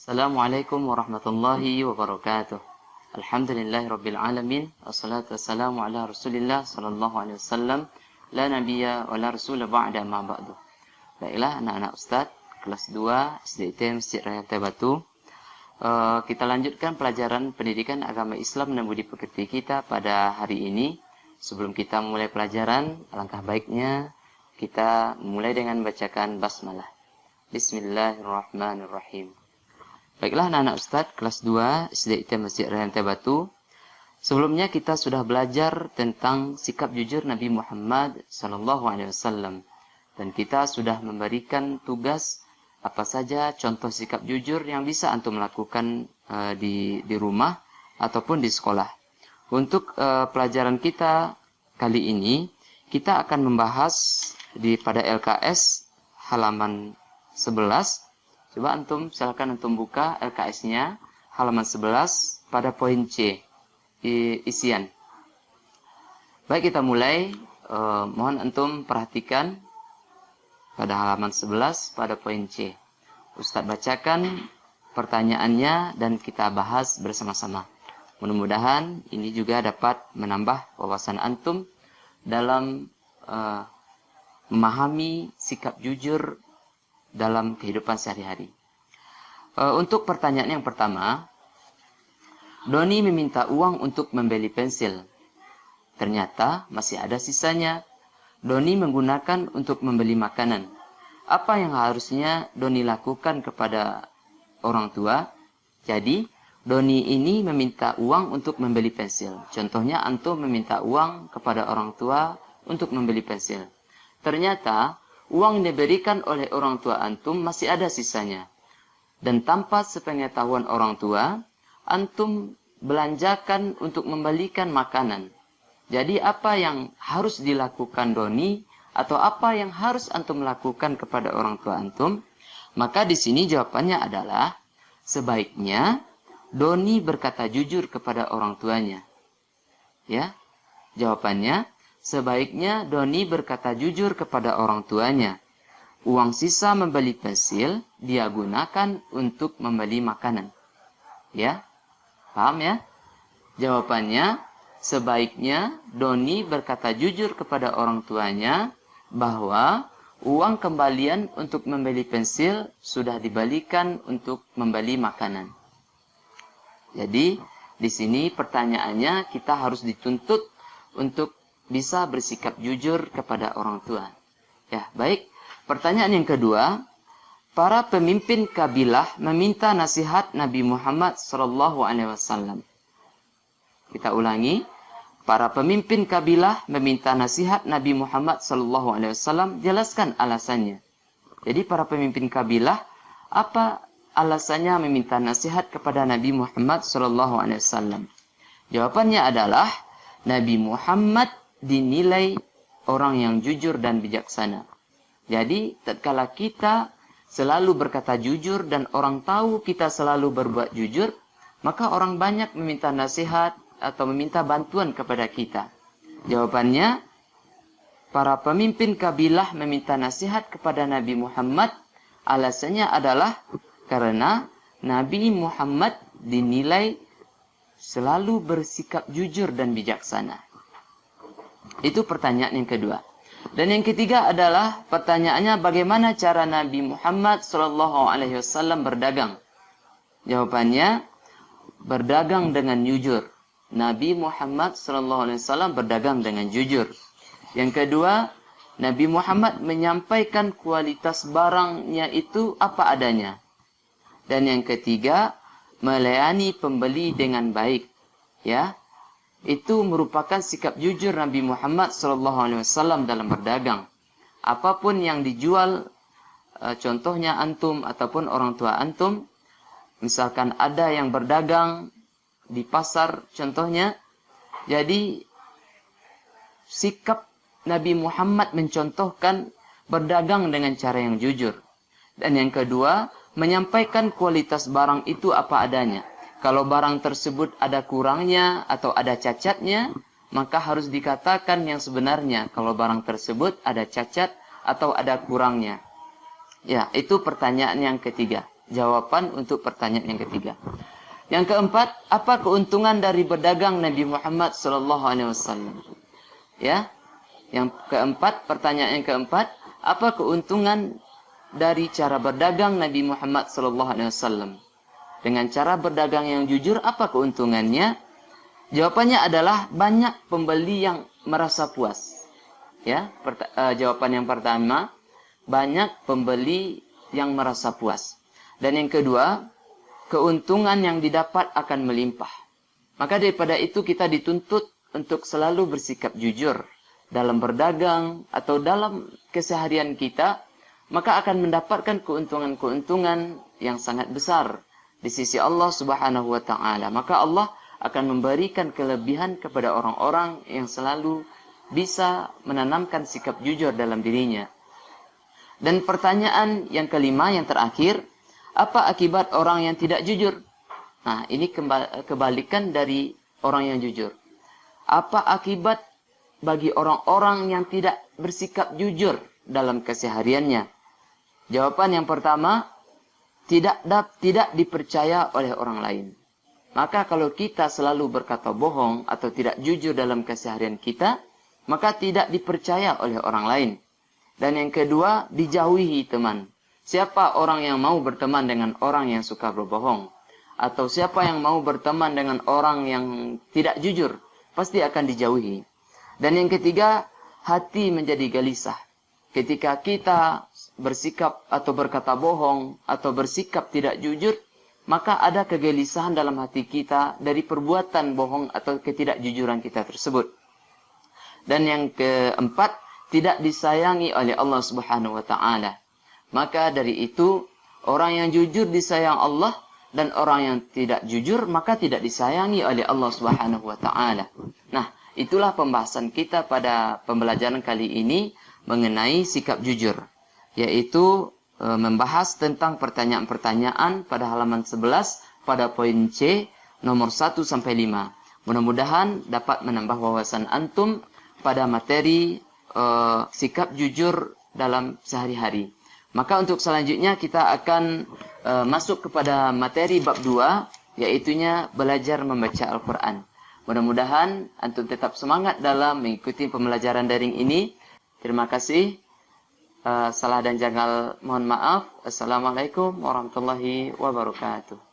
Assalamualaikum warahmatullahi wabarakatuh. Alhamdulillahirabbil alamin. Wassalatu wassalamu ala Rasulillah sallallahu alaihi wasallam. La nabiyya wa la rasula ba'da ma ba'du. Baiklah anak-anak Ustaz kelas 2 SDIT Masjid Raya Batu. Kita lanjutkan pelajaran pendidikan agama Islam dan budi pekerti kita pada hari ini. Sebelum kita mulai pelajaran, alangkah baiknya kita mulai dengan bacakan basmalah. Bismillahirrahmanirrahim. Baiklah anak-anak Ustaz kelas 2 SDIT Masjid Raya Batu. Sebelumnya kita sudah belajar tentang sikap jujur Nabi Muhammad SAW. Dan kita sudah memberikan tugas apa saja contoh sikap jujur yang bisa antum lakukan di rumah ataupun di sekolah. Untuk pelajaran kita kali ini, kita akan membahas pada LKS halaman 11. Coba silakan antum buka LKS-nya halaman 11 pada poin C isian. Baik, kita mulai. Mohon antum perhatikan pada halaman 11 pada poin C. Ustadz bacakan pertanyaannya dan kita bahas bersama-sama. Mudah-mudahan ini juga dapat menambah wawasan antum dalam memahami sikap jujur dalam kehidupan sehari-hari. Untuk pertanyaan yang pertama, Doni meminta uang untuk membeli pensil. Ternyata masih ada sisanya. Doni menggunakan untuk membeli makanan. Apa yang harusnya Doni lakukan kepada orang tua? Jadi, Doni ini meminta uang untuk membeli pensil. Contohnya, antum meminta uang kepada orang tua untuk membeli pensil. Ternyata, uang yang diberikan oleh orang tua antum masih ada sisanya. Dan tanpa sepengetahuan orang tua, antum belanjakan untuk membelikan makanan. Jadi apa yang harus dilakukan Doni atau apa yang harus antum lakukan kepada orang tua antum? Maka di sini jawabannya adalah sebaiknya Doni berkata jujur kepada orang tuanya. Ya. Jawabannya sebaiknya Doni berkata jujur kepada orang tuanya. Uang sisa membeli pensil dia gunakan untuk membeli makanan. Ya? Paham ya? Jawabannya sebaiknya Doni berkata jujur kepada orang tuanya bahwa uang kembalian untuk membeli pensil sudah dibalikan untuk membeli makanan. Jadi, di sini pertanyaannya kita harus dituntut untuk bisa bersikap jujur kepada orang tua. Ya, baik. Pertanyaan yang kedua, para pemimpin kabilah meminta nasihat Nabi Muhammad SAW. Kita ulangi, para pemimpin kabilah meminta nasihat Nabi Muhammad SAW. Jelaskan alasannya. Jadi para pemimpin kabilah, apa alasannya meminta nasihat kepada Nabi Muhammad SAW? Jawabannya adalah Nabi Muhammad dinilai orang yang jujur dan bijaksana. Jadi, tatkala kita selalu berkata jujur dan orang tahu kita selalu berbuat jujur, maka orang banyak meminta nasihat atau meminta bantuan kepada kita. Jawabannya, para pemimpin kabilah meminta nasihat kepada Nabi Muhammad, alasannya adalah karena Nabi Muhammad dinilai selalu bersikap jujur dan bijaksana. Itu pertanyaan yang kedua. Dan yang ketiga adalah pertanyaannya bagaimana cara Nabi Muhammad SAW berdagang? Jawabannya, berdagang dengan jujur. Nabi Muhammad SAW berdagang dengan jujur. Yang kedua, Nabi Muhammad menyampaikan kualitas barangnya itu apa adanya. Dan yang ketiga, melayani pembeli dengan baik. Ya. Itu merupakan sikap jujur Nabi Muhammad SAW dalam berdagang. Apapun yang dijual, contohnya antum ataupun orang tua antum, misalkan ada yang berdagang di pasar contohnya, jadi sikap Nabi Muhammad mencontohkan berdagang dengan cara yang jujur. Dan yang kedua, menyampaikan kualitas barang itu apa adanya. Kalau barang tersebut ada kurangnya atau ada cacatnya, maka harus dikatakan yang sebenarnya kalau barang tersebut ada cacat atau ada kurangnya. Ya, itu pertanyaan yang ketiga. jawaban untuk pertanyaan yang ketiga. Yang keempat, apa keuntungan dari berdagang Nabi Muhammad sallallahu alaihi wasallam? Ya. Yang keempat, pertanyaan yang keempat, apa keuntungan dari cara berdagang Nabi Muhammad sallallahu alaihi wasallam? Dengan cara berdagang yang jujur, apa keuntungannya? Jawabannya adalah banyak pembeli yang merasa puas. Ya, jawaban yang pertama, banyak pembeli yang merasa puas. Dan yang kedua, keuntungan yang didapat akan melimpah. Maka daripada itu kita dituntut untuk selalu bersikap jujur dalam berdagang atau dalam keseharian kita, maka akan mendapatkan keuntungan-keuntungan yang sangat besar di sisi Allah Subhanahu wa taala. Maka Allah akan memberikan kelebihan kepada orang-orang yang selalu bisa menanamkan sikap jujur dalam dirinya. Dan pertanyaan yang kelima, yang terakhir, apa akibat orang yang tidak jujur? Nah, ini kebalikan dari orang yang jujur. Apa akibat bagi orang-orang yang tidak bersikap jujur dalam kesehariannya? Jawaban yang pertama, tidak dipercaya oleh orang lain. Maka kalau kita selalu berkata bohong atau tidak jujur dalam keseharian kita, maka tidak dipercaya oleh orang lain. Dan yang kedua, dijauhi teman. Siapa orang yang mau berteman dengan orang yang suka berbohong? Atau siapa yang mau berteman dengan orang yang tidak jujur? Pasti akan dijauhi. Dan yang ketiga, hati menjadi gelisah. Ketika kita bersikap atau berkata bohong atau bersikap tidak jujur, maka ada kegelisahan dalam hati kita dari perbuatan bohong atau ketidakjujuran kita tersebut. Dan yang keempat, tidak disayangi oleh Allah Subhanahu wa taala. Maka dari itu, orang yang jujur disayang Allah, dan orang yang tidak jujur maka tidak disayangi oleh Allah Subhanahu wa taala. Nah, itulah pembahasan kita pada pembelajaran kali ini mengenai sikap jujur, yaitu membahas tentang pertanyaan-pertanyaan pada halaman 11 pada poin C nomor 1 sampai 5. Mudah-mudahan dapat menambah wawasan antum pada materi sikap jujur dalam sehari-hari. Maka untuk selanjutnya kita akan masuk kepada materi bab 2, yaitunya belajar membaca Al-Quran. Mudah-mudahan antum tetap semangat dalam mengikuti pembelajaran daring ini. Terima kasih. Salah dan janggal mohon maaf. Assalamualaikum warahmatullahi wabarakatuh.